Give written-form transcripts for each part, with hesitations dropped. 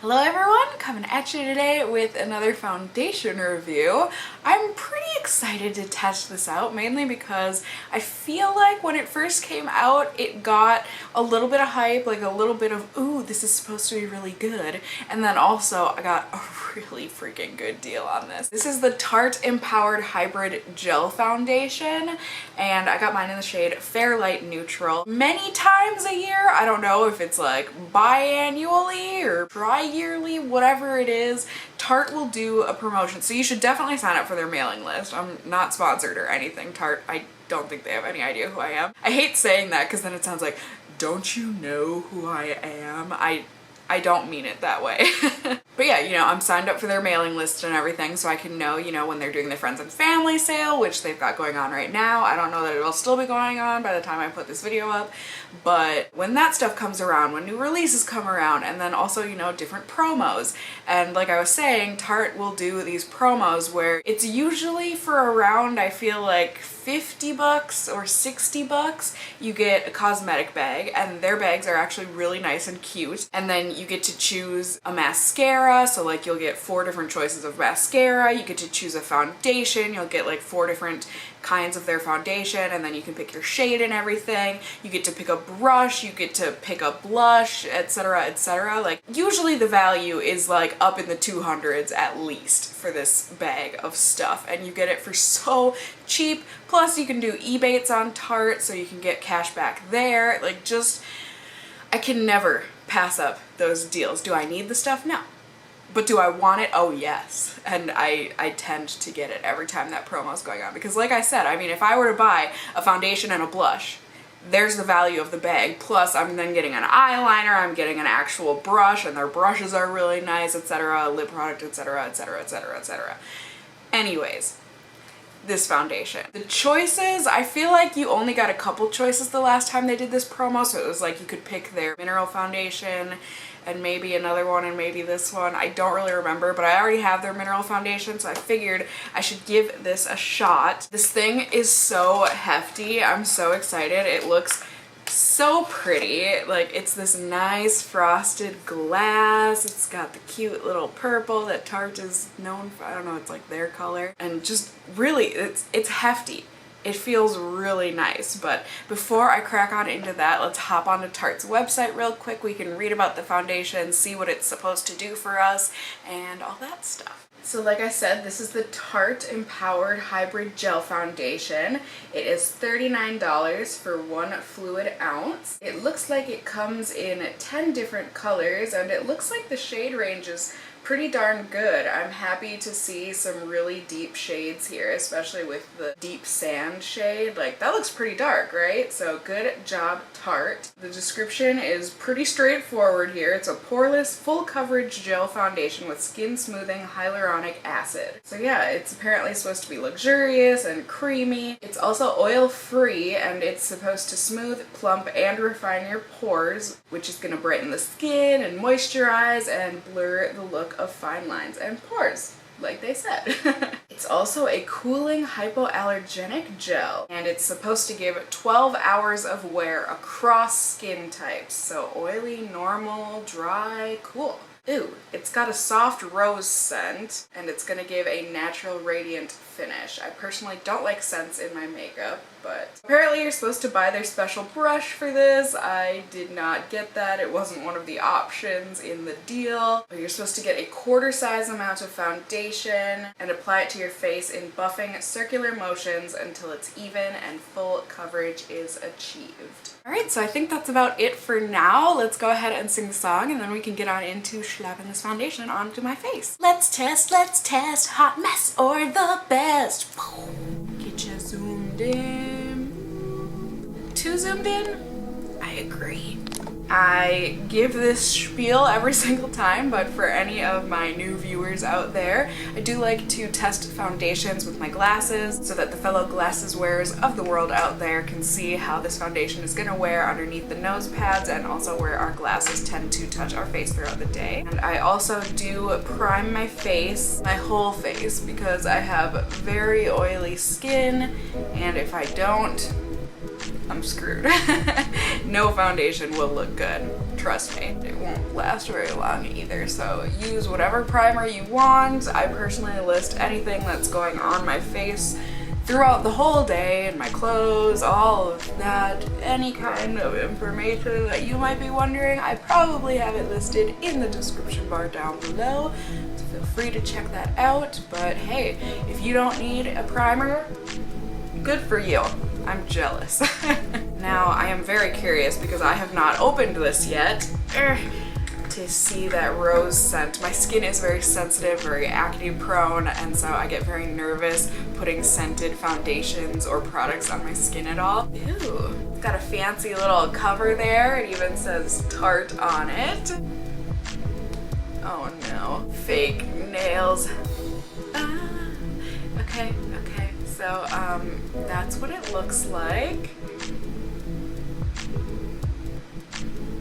Hello everyone, coming at you today with another foundation review. I'm pretty excited to test this out, mainly because I feel like when it first came out, it got a little bit of hype, like a little bit of, ooh, this is supposed to be really good. And then also I got a really freaking good deal on this. This is the Tarte Empowered Hybrid Gel Foundation, and I got mine in the shade Fair Light Neutral. Many times a year, I don't know if it's like biannually or tri-yearly, whatever it is, Tarte will do a promotion. So you should definitely sign up for their mailing list. I'm not sponsored or anything, Tarte. I don't think they have any idea who I am. I hate saying that because then it sounds like, don't you know who I am? I don't mean it that way. But yeah, you know, I'm signed up for their mailing list and everything so I can know, you know, when they're doing the friends and family sale, which they've got going on right now. I don't know that it'll still be going on by the time I put this video up, but when that stuff comes around, when new releases come around, and then also, you know, different promos. And like I was saying, Tarte will do these promos where it's usually for around, I feel like, 50 bucks or 60 bucks, you get a cosmetic bag, and their bags are actually really nice and cute. And then you get to choose a mascara, so like you'll get 4 different choices of mascara, you get to choose a foundation, you'll get like 4 different kinds of their foundation, and then you can pick your shade and everything. You get to pick a brush, you get to pick a blush, etc, etc. Like usually the value is like up in the 200s at least for this bag of stuff, and you get it for so cheap. Plus you can do Ebates on Tarte, so you can get cash back there. Like just, I can never pass up those deals. Do I need the stuff? No. But do I want it? Oh yes. And I tend to get it every time that promo's going on, because like I said, I mean, if I were to buy a foundation and a blush, there's the value of the bag, plus I'm then getting an eyeliner, I'm getting an actual brush, and their brushes are really nice, etc, lip product, etc, etc, etc, etc. Anyways, this foundation. The choices, I feel like you only got a couple choices the last time they did this promo, so it was like you could pick their mineral foundation and maybe another one and maybe this one. I don't really remember, but I already have their mineral foundation, so I figured I should give this a shot. This thing is so hefty. I'm so excited. It looks so pretty. Like, it's this nice frosted glass. It's got the cute little purple that Tarte is known for. I don't know, it's like their color. And just really, it's hefty. It feels really nice. But before I crack on into that, let's hop onto Tarte's website real quick. We can read about the foundation, see what it's supposed to do for us, and all that stuff. So like I said, this is the Tarte Empowered Hybrid Gel Foundation. It is $39 for 1 fluid ounce. It looks like it comes in 10 different colors, and it looks like the shade range is pretty darn good. I'm happy to see some really deep shades here, especially with the deep sand shade. Like, that looks pretty dark, right? So good job, Tarte. The description is pretty straightforward here. It's a poreless, full coverage gel foundation with skin smoothing hyaluronic acid. So yeah, it's apparently supposed to be luxurious and creamy. It's also oil-free, and it's supposed to smooth, plump, and refine your pores, which is gonna brighten the skin and moisturize and blur the look of fine lines and pores, like they said. It's also a cooling hypoallergenic gel, and it's supposed to give 12 hours of wear across skin types. So oily, normal, dry, cool. Ooh, it's got a soft rose scent, and it's gonna give a natural radiant finish. I personally don't like scents in my makeup, but apparently you're supposed to buy their special brush for this. I did not get that. It wasn't one of the options in the deal. But you're supposed to get a quarter size amount of foundation and apply it to your face in buffing circular motions until it's even and full coverage is achieved. Alright, so I think that's about it for now. Let's go ahead and sing the song, and then we can get on into slapping this foundation onto my face. Let's test, hot mess or the best. Get you zoomed in. Too zoomed in? I agree. I give this spiel every single time, but for any of my new viewers out there, I do like to test foundations with my glasses so that the fellow glasses wearers of the world out there can see how this foundation is going to wear underneath the nose pads, and also where our glasses tend to touch our face throughout the day. And I also do prime my face, my whole face, because I have very oily skin, and if I don't, I'm screwed. No foundation will look good. trust me, it won't last very long either. So use whatever primer you want. I personally list anything that's going on my face throughout the whole day, and my clothes, all of that, any kind of information that you might be wondering, I probably have it listed in the description bar down below. So feel free to check that out. But hey, if you don't need a primer, good for you. I'm jealous. Now I am very curious because I have not opened this yet to see that rose scent. My skin is very sensitive, very acne prone, and so I get very nervous putting scented foundations or products on my skin at all. Ew, it's got a fancy little cover there. It even says Tarte on it. Oh no, fake nails. Okay, so that's what it looks like.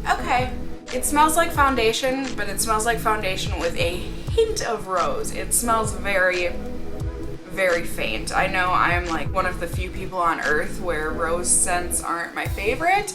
Okay. It smells like foundation, but it smells like foundation with a hint of rose. It smells very, very faint. I know I'm like one of the few people on earth where rose scents aren't my favorite,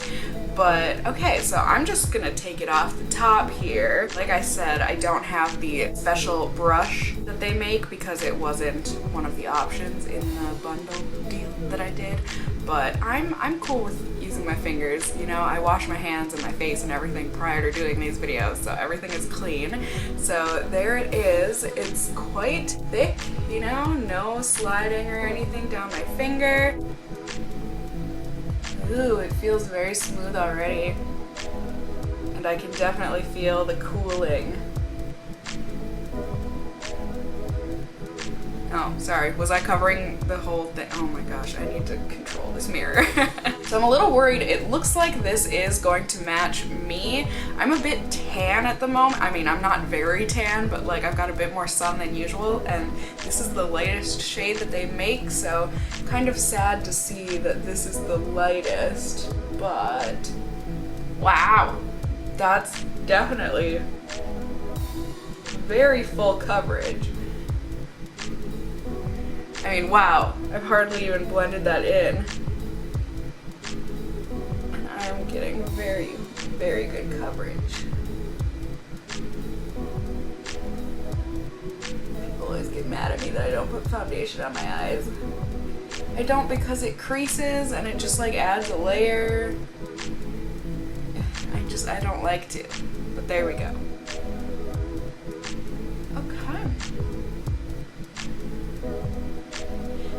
but okay, so I'm just gonna take it off the top here. Like I said, I don't have the special brush that they make because it wasn't one of the options in the bundle deal that I did, but I'm cool with using my fingers. You know, I wash my hands and my face and everything prior to doing these videos, so everything is clean. So there it is. It's quite thick, you know, no sliding or anything down my finger. Ooh, it feels very smooth already. And I can definitely feel the cooling. Oh, sorry, was I covering the whole thing? Oh my gosh, I need to control this mirror. So I'm a little worried. It looks like this is going to match me. I'm a bit tan at the moment. I mean, I'm not very tan, but like I've got a bit more sun than usual, and this is the lightest shade that they make, so kind of sad to see that this is the lightest, but wow, that's definitely very full coverage. I mean, wow, I've hardly even blended that in. And I'm getting very, very good coverage. People always get mad at me that I don't put foundation on my eyes. I don't because it creases and it just like adds a layer. I don't like to, but there we go. Okay.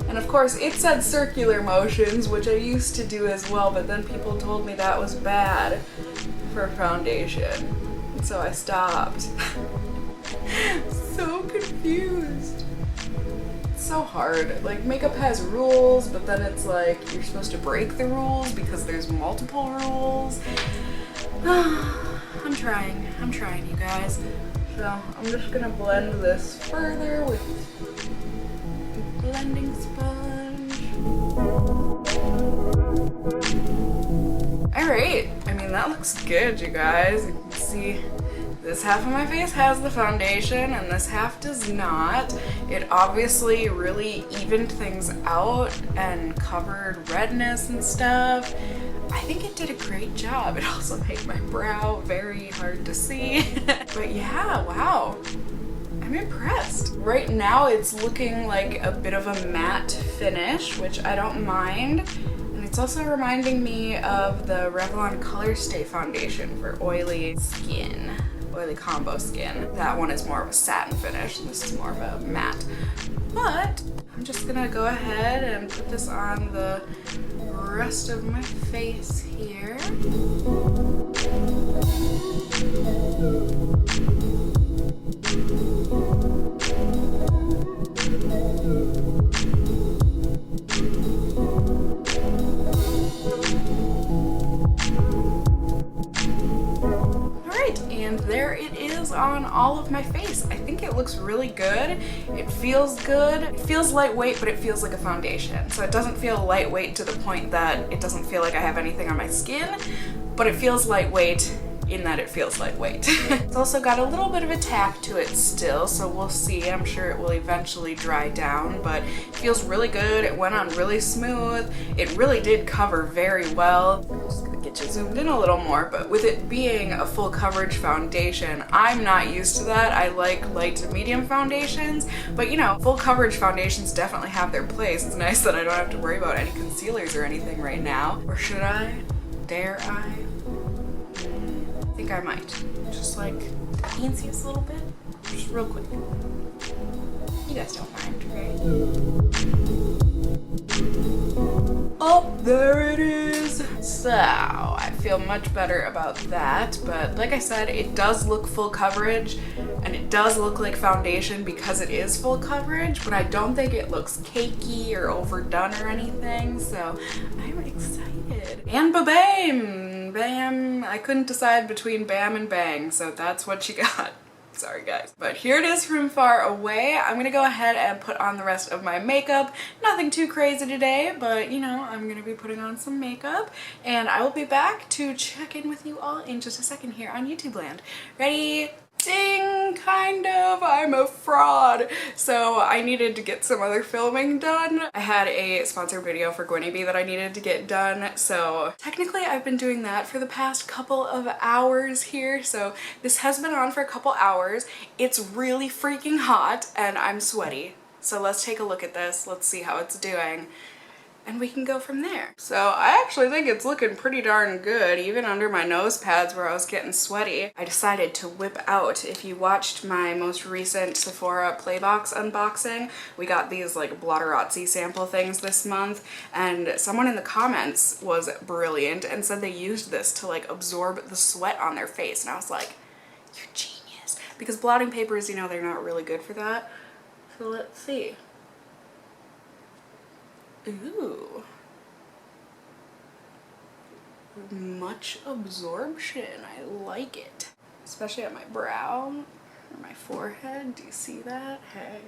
And of course it said circular motions, which I used to do as well, but then people told me that was bad for foundation. And so I stopped. So confused. It's so hard. Like, makeup has rules, but then it's like you're supposed to break the rules because there's multiple rules. I'm trying, you guys. So I'm just gonna blend this further with blending sponge. Alright, I mean that looks good, you guys. You can see this half of my face has the foundation and this half does not. It obviously really evened things out and covered redness and stuff. I think it did a great job. It also made my brow very hard to see. But yeah, wow. I'm impressed. Right now it's looking like a bit of a matte finish, which I don't mind. And it's also reminding me of the Revlon Color Stay foundation for oily skin, oily combo skin. That one is more of a satin finish and this is more of a matte. But I'm just gonna go ahead and put this on the rest of my face here. And there it is on all of my face. I think it looks really good. It feels good. It feels lightweight, but it feels like a foundation. So it doesn't feel lightweight to the point that it doesn't feel like I have anything on my skin, but it feels lightweight in that it feels lightweight. It's also got a little bit of a tack to it still, so we'll see. I'm sure it will eventually dry down, but it feels really good. It went on really smooth. It really did cover very well. I'm just gonna get you zoomed in a little more, but with it being a full coverage foundation, I'm not used to that. I like light to medium foundations, but you know, full coverage foundations definitely have their place. It's nice that I don't have to worry about any concealers or anything right now. Or should I? Dare I? I think I might. Just like teeniest a little bit. Just real quick. You guys don't mind, right? Oh, there it is. So I feel much better about that, but like I said, it does look full coverage and it does look like foundation because it is full coverage, but I don't think it looks cakey or overdone or anything, so I'm excited. And ba-bam! Bam! I couldn't decide between bam and bang, so that's what you got. Sorry guys. But here it is from far away. I'm gonna go ahead and put on the rest of my makeup. Nothing too crazy today, but you know, I'm gonna be putting on some makeup and I will be back to check in with you all in just a second here on YouTube land. Ready? Ding! Kind of. I'm a fraud. So I needed to get some other filming done. I had a sponsored video for Guerlain that I needed to get done. So technically I've been doing that for the past couple of hours here. So this has been on for a couple hours. It's really freaking hot and I'm sweaty. So let's take a look at this. Let's see how it's doing. And we can go from there. So I actually think it's looking pretty darn good, even under my nose pads where I was getting sweaty. I decided to whip out, if you watched my most recent Sephora Playbox unboxing, we got these like Blotterazzi sample things this month, and someone in the comments was brilliant and said they used this to like absorb the sweat on their face, and I was like, you're genius. Because blotting papers, you know, they're not really good for that. So let's see. Ooh. Much absorption. I like it. Especially at my brow or my forehead. Do you see that? Hey.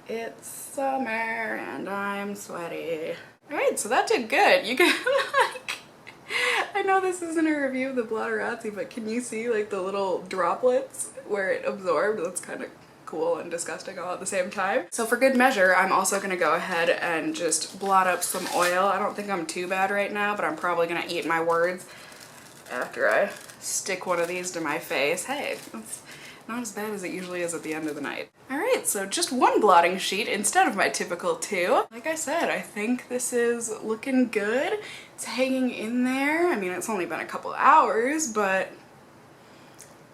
It's summer and I'm sweaty. Alright, so that did good. You can like, I know this isn't a review of the Blotterazzi, but can you see like the little droplets where it absorbed? That's kind of cool and disgusting all at the same time. So for good measure, I'm also gonna go ahead and just blot up some oil. I don't think I'm too bad right now, but I'm probably gonna eat my words after I stick one of these to my face. Hey, that's not as bad as it usually is at the end of the night. All right, so just one blotting sheet instead of my typical two. Like I said, I think this is looking good. It's hanging in there. I mean, it's only been a couple hours, but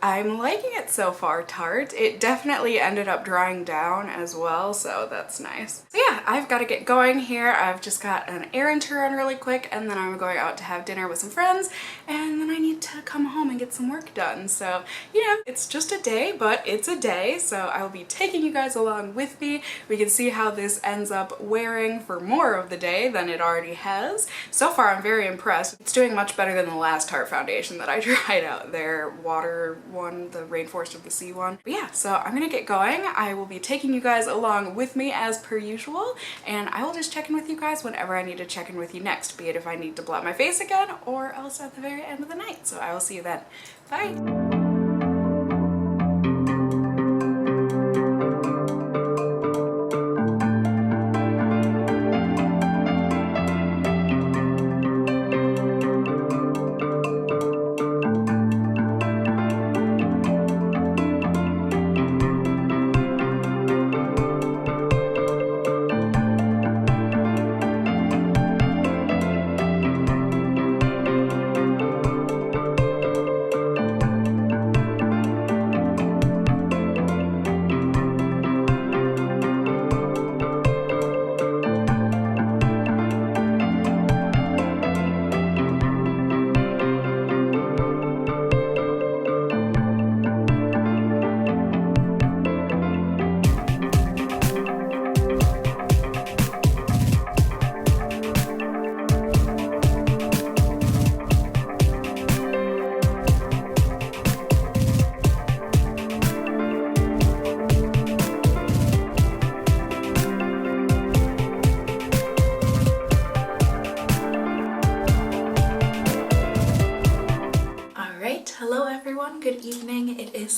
I'm liking it so far, Tarte. It definitely ended up drying down as well, so that's nice. So yeah, I've got to get going here. I've just got an errand to run really quick, and then I'm going out to have dinner with some friends, and then I need to come home and get some work done. So, you know, it's just a day, but it's a day, so I will be taking you guys along with me. We can see how this ends up wearing for more of the day than it already has. So far, I'm very impressed. It's doing much better than the last Tarte foundation that I tried out there, water one, the Rainforest of the Sea one. But yeah, so I'm gonna get going. I will be taking you guys along with me as per usual, and I will just check in with you guys whenever I need to check in with you next, be it if I need to blot my face again or else at the very end of the night. So I will see you then. Bye!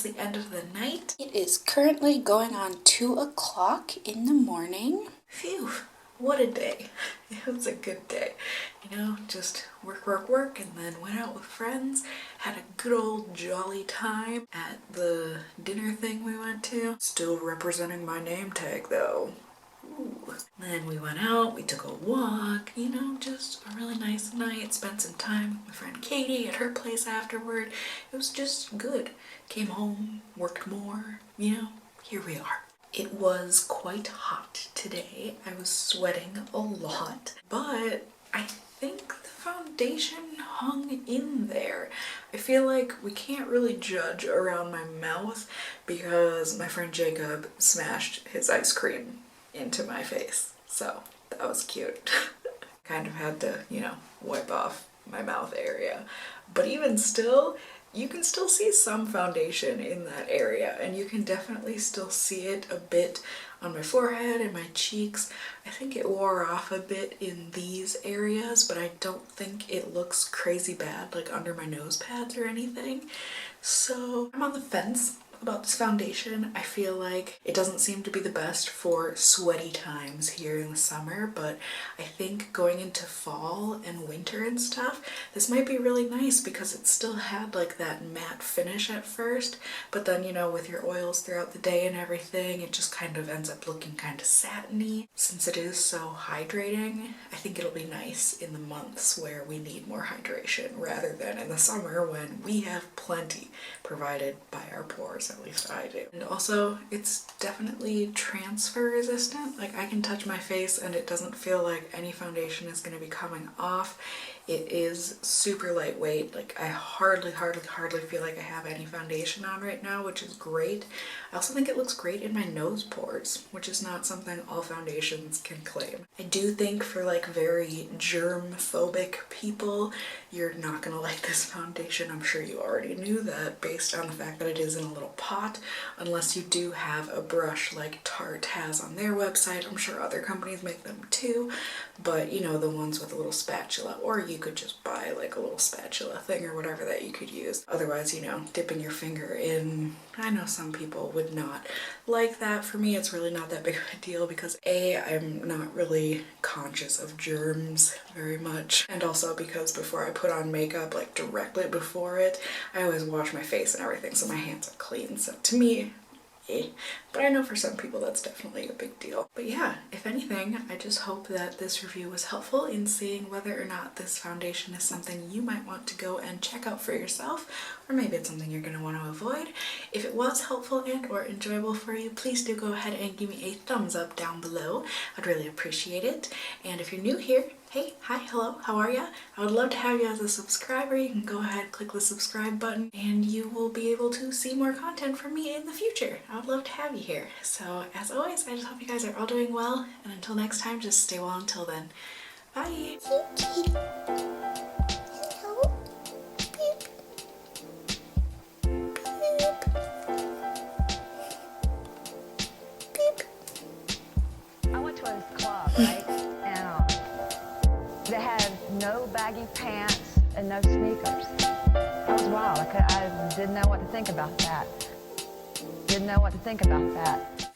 the end of the night. It is currently going on 2 o'clock in the morning. Phew, what a day. It was a good day. You know, just work, and then went out with friends, had a good old jolly time at the dinner thing we went to. Still representing my name tag though. Ooh. Then we went out, we took a walk, you know, just a really nice night. Spent some time with my friend Katie at her place afterward. It was just good. Came home, worked more, you know, here we are. It was quite hot today. I was sweating a lot, but I think the foundation hung in there. I feel like we can't really judge around my mouth because my friend Jacob smashed his ice cream into my face. So that was cute. Kind of had to, you know, wipe off my mouth area. But even still, you can still see some foundation in that area, and you can definitely still see it a bit on my forehead and my cheeks. I think it wore off a bit in these areas, but I don't think it looks crazy bad like under my nose pads or anything. So I'm on the fence about this foundation. I feel like it doesn't seem to be the best for sweaty times here in the summer, but I think going into fall and winter and stuff, this might be really nice because it still had like that matte finish at first, but then, you know, with your oils throughout the day and everything, it just kind of ends up looking kind of satiny. Since it is so hydrating, I think it'll be nice in the months where we need more hydration rather than in the summer when we have plenty provided by our pores. At least I do. And also, it's definitely transfer resistant. Like, I can touch my face and it doesn't feel like any foundation is going to be coming off. It is super lightweight. Like, I hardly feel like I have any foundation on right now, which is great. I also think it looks great in my nose pores, which is not something all foundations can claim. I do think for like very germ-phobic people, you're not gonna like this foundation. I'm sure you already knew that based on the fact that it is in a little pot, unless you do have a brush like Tarte has on their website. I'm sure other companies make them too, but you know, the ones with a little spatula, or you could just buy like a little spatula thing or whatever that you could use. Otherwise, you know, dipping your finger in, I know some people would not like that. For me, it's really not that big of a deal because A, I'm not really conscious of germs very much, and also because before I put on makeup, like directly before it, I always wash my face and everything so my hands are clean. So to me, but I know for some people that's definitely a big deal. But yeah, if anything, I just hope that this review was helpful in seeing whether or not this foundation is something you might want to go and check out for yourself, or maybe it's something you're going to want to avoid. If it was helpful and or enjoyable for you, please do go ahead and give me a thumbs up down below. I'd really appreciate it. And if you're new here, hey, hi, hello, how are ya? I would love to have you as a subscriber. You can go ahead, click the subscribe button, and you will be able to see more content from me in the future. I would love to have you here. So as always, I just hope you guys are all doing well, and until next time, just stay well until then. Bye! I went to a club, right? And they had no baggy pants and no sneakers. That was wild. I didn't know what to think about that. Didn't know what to think about that.